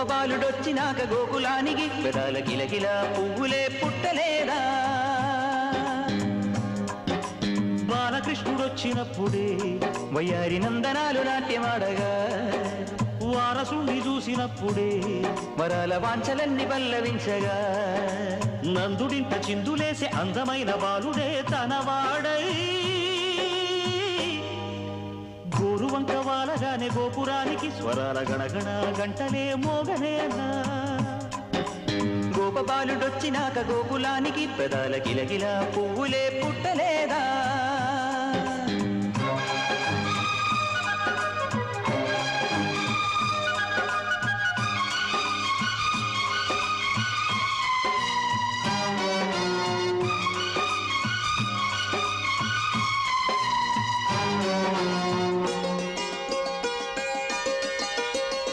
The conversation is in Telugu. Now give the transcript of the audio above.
గోపబాలుడొచ్చినాక గోకులానికి పెదాల గిలగిల పువ్వులే పుట్టలేదా బాలకృష్ణుడొచ్చినప్పుడే వయ్యారి నందనాలు నాట్యమాడగా వారసుని చూసినప్పుడే వరాల వాంఛలన్నీ పల్లవించగా నందుడింట చిందులేసే అందమైన బాలుడే తనవాడై గోరువంక వాలగానే గోపురానికి స్వరాల గణగణ గంటలే మోగనేనా గోపబాలుడొచ్చినాక గోకులానికి పెదాల గిలగిల పువ్వులే పుట్టలేదా